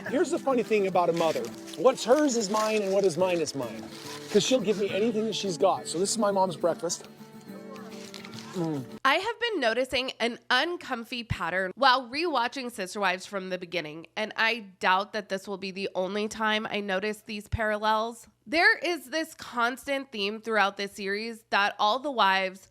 Here's the funny thing about a mother. What's hers is mine, and what is mine is mine. Because she'll give me anything that she's got. So this is my mom's breakfast. I have been noticing an uncomfy pattern while rewatching Sister Wives from the beginning, and I doubt that this will be the only time I notice these parallels. There is this constant theme throughout this series that all the wives,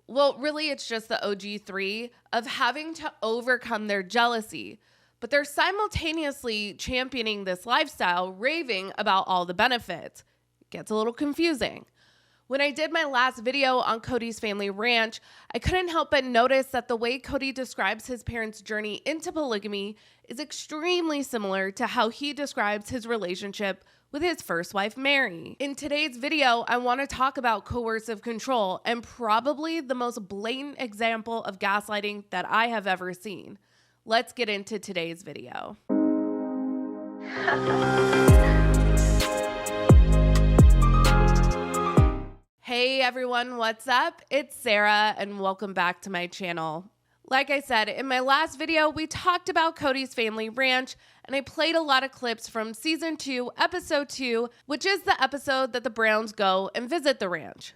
well, really it's just the OG3, of having to overcome their jealousy, but they're simultaneously championing this lifestyle, raving about all the benefits. It gets a little confusing. When I did my last video on Kody's family ranch, I couldn't help but notice that the way Kody describes his parents' journey into polygamy is extremely similar to how he describes his relationship with his first wife, Mary. In today's video, I want to talk about coercive control and probably the most blatant example of gaslighting that I have ever seen. Let's get into today's video. Hey everyone, what's up? It's Sarah and welcome back to my channel. Like I said, in my last video, we talked about Kody's family ranch and I played a lot of clips from season 2, episode 2, which is the episode that the Browns go and visit the ranch.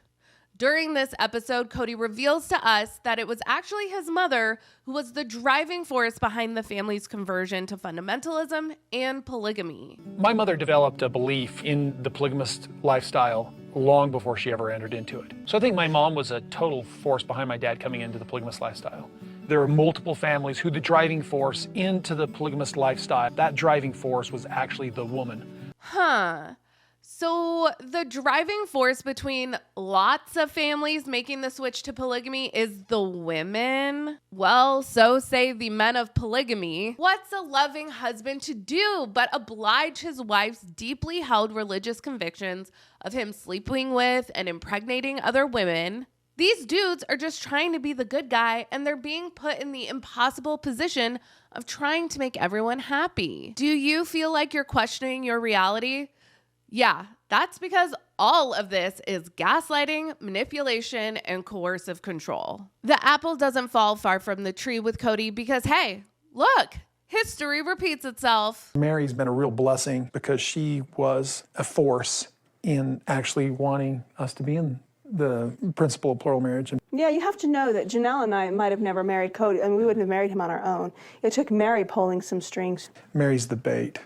During this episode, Kody reveals to us that it was actually his mother who was the driving force behind the family's conversion to fundamentalism and polygamy. My mother developed a belief in the polygamist lifestyle long before she ever entered into it. So I think my mom was a total force behind my dad coming into the polygamist lifestyle. There are multiple families who the driving force into the polygamist lifestyle, that driving force was actually the woman. Huh. So the driving force between lots of families making the switch to polygamy is the women? Well, so say the men of polygamy. What's a loving husband to do but oblige his wife's deeply held religious convictions of him sleeping with and impregnating other women? These dudes are just trying to be the good guy and they're being put in the impossible position of trying to make everyone happy. Do you feel like you're questioning your reality? Yeah, that's because all of this is gaslighting, manipulation, and coercive control. The apple doesn't fall far from the tree with Kody because, hey, look, history repeats itself. Mary's been a real blessing because she was a force in actually wanting us to be in the principle of plural marriage. Yeah, you have to know that Janelle and I might have never married Kody, and we wouldn't have married him on our own. It took Mary pulling some strings. Mary's the bait.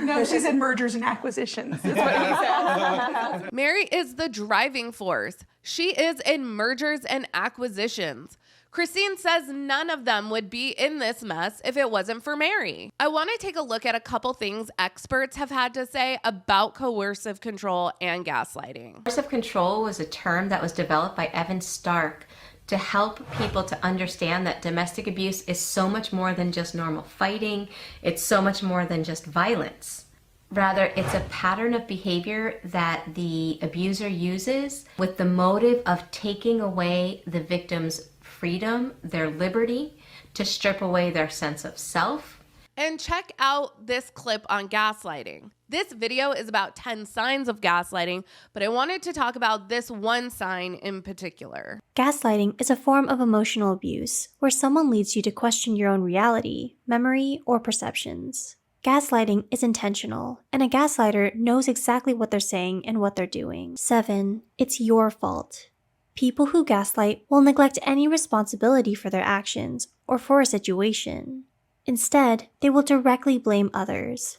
No, she said mergers and acquisitions is what he said. Mary is the driving force. She is in mergers and acquisitions. Christine says none of them would be in this mess if it wasn't for Mary. I want to take a look at a couple things experts have had to say about coercive control and gaslighting. Coercive control was a term that was developed by Evan Stark to help people to understand that domestic abuse is so much more than just normal fighting. It's so much more than just violence. Rather, it's a pattern of behavior that the abuser uses with the motive of taking away the victim's freedom, their liberty, to strip away their sense of self. And check out this clip on gaslighting. This video is about 10 signs of gaslighting, but I wanted to talk about this one sign in particular. Gaslighting is a form of emotional abuse where someone leads you to question your own reality, memory, or perceptions. Gaslighting is intentional, and a gaslighter knows exactly what they're saying and what they're doing. 7. It's your fault. People who gaslight will neglect any responsibility for their actions or for a situation. Instead, they will directly blame others.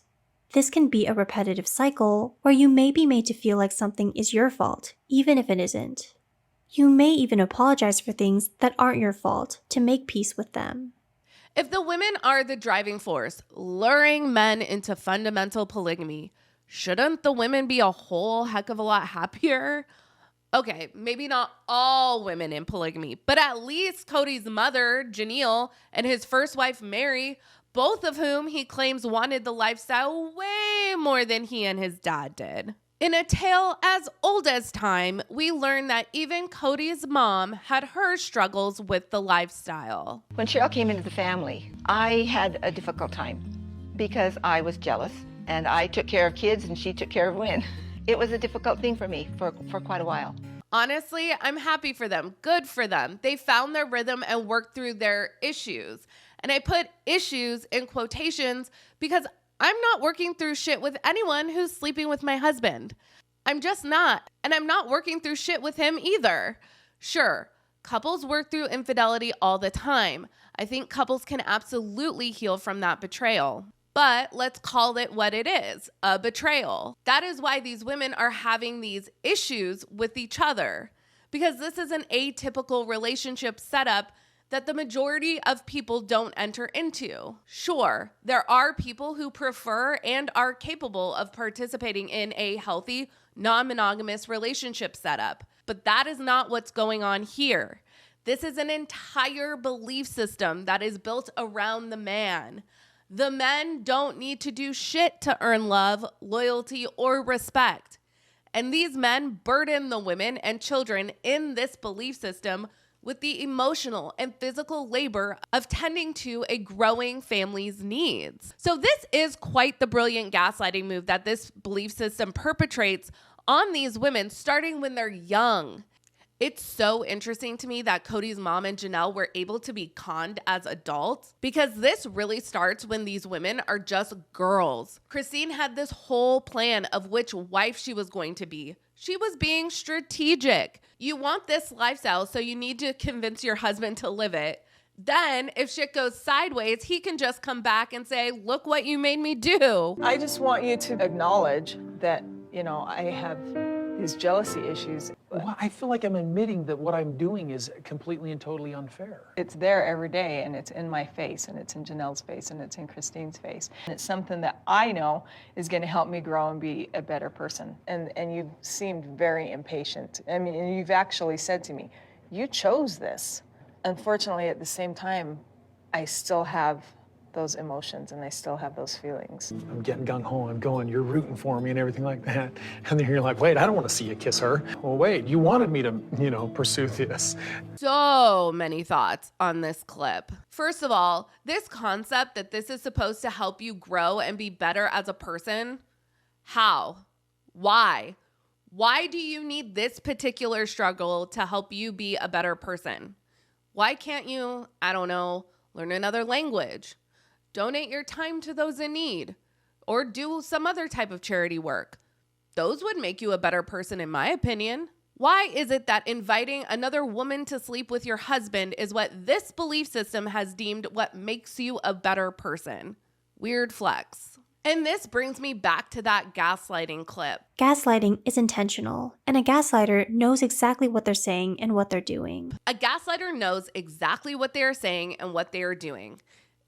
This can be a repetitive cycle where you may be made to feel like something is your fault, even if it isn't. You may even apologize for things that aren't your fault to make peace with them. If the women are the driving force, luring men into fundamental polygamy, shouldn't the women be a whole heck of a lot happier? Okay, maybe not all women in polygamy, but at least Kody's mother, Janelle, and his first wife, Mary, both of whom he claims wanted the lifestyle way more than he and his dad did. In a tale as old as time, we learn that even Kody's mom had her struggles with the lifestyle. When Cheryl came into the family, I had a difficult time because I was jealous and I took care of kids and she took care of Wynn. It was a difficult thing for me for quite a while. Honestly, I'm happy for them. Good for them. They found their rhythm and worked through their issues. And I put issues in quotations because I'm not working through shit with anyone who's sleeping with my husband. I'm just not. And I'm not working through shit with him either. Sure, couples work through infidelity all the time. I think couples can absolutely heal from that betrayal. But let's call it what it is, a betrayal. That is why these women are having these issues with each other, because this is an atypical relationship setup that the majority of people don't enter into. Sure, there are people who prefer and are capable of participating in a healthy, non-monogamous relationship setup, but that is not what's going on here. This is an entire belief system that is built around the man. The men don't need to do shit to earn love, loyalty, or respect. And these men burden the women and children in this belief system with the emotional and physical labor of tending to a growing family's needs. So this is quite the brilliant gaslighting move that this belief system perpetrates on these women starting when they're young. It's so interesting to me that Kody's mom and Janelle were able to be conned as adults, because this really starts when these women are just girls. Christine had this whole plan of which wife she was going to be. She was being strategic. You want this lifestyle, so you need to convince your husband to live it. Then, if shit goes sideways, he can just come back and say, look what you made me do. I just want you to acknowledge that, I have these jealousy issues. Well, I feel like I'm admitting that what I'm doing is completely and totally unfair. It's there every day, and it's in my face, and it's in Janelle's face, and it's in Christine's face. And it's something that I know is going to help me grow and be a better person. And you've seemed very impatient. I mean, and you've actually said to me, you chose this. Unfortunately, at the same time, I still have those emotions and I still have those feelings. I'm getting gung-ho, I'm going, you're rooting for me and everything like that. And then you're like, wait, I don't want to see you kiss her. Well, wait, you wanted me to, pursue this. So many thoughts on this clip. First of all, this concept that this is supposed to help you grow and be better as a person, how? Why? Why do you need this particular struggle to help you be a better person? Why can't you, learn another language? Donate your time to those in need, or do some other type of charity work. Those would make you a better person, in my opinion. Why is it that inviting another woman to sleep with your husband is what this belief system has deemed what makes you a better person? Weird flex. And this brings me back to that gaslighting clip. Gaslighting is intentional, and a gaslighter knows exactly what they're saying and what they're doing. A gaslighter knows exactly what they are saying and what they are doing.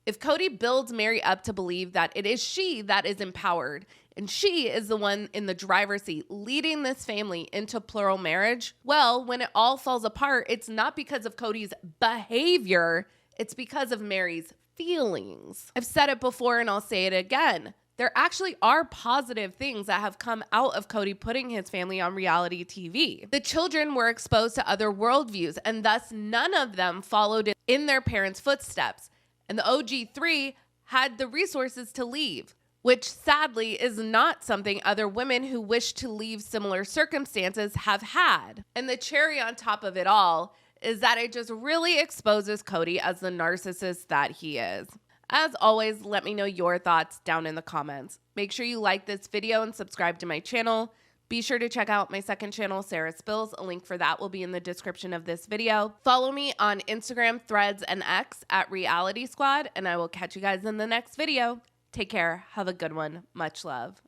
If Kody builds Mary up to believe that it is she that is empowered and she is the one in the driver's seat leading this family into plural marriage, well, when it all falls apart, it's not because of Kody's behavior, it's because of Mary's feelings. I've said it before and I'll say it again. There actually are positive things that have come out of Kody putting his family on reality TV. The children were exposed to other worldviews, and thus none of them followed in their parents' footsteps. And the OG3 had the resources to leave, which sadly is not something other women who wish to leave similar circumstances have had. And the cherry on top of it all is that it just really exposes Kody as the narcissist that he is. As always, let me know your thoughts down in the comments. Make sure you like this video and subscribe to my channel. Be sure to check out my second channel, Sarah Spills. A link for that will be in the description of this video. Follow me on Instagram, Threads, and X at Reality Squad, and I will catch you guys in the next video. Take care. Have a good one. Much love.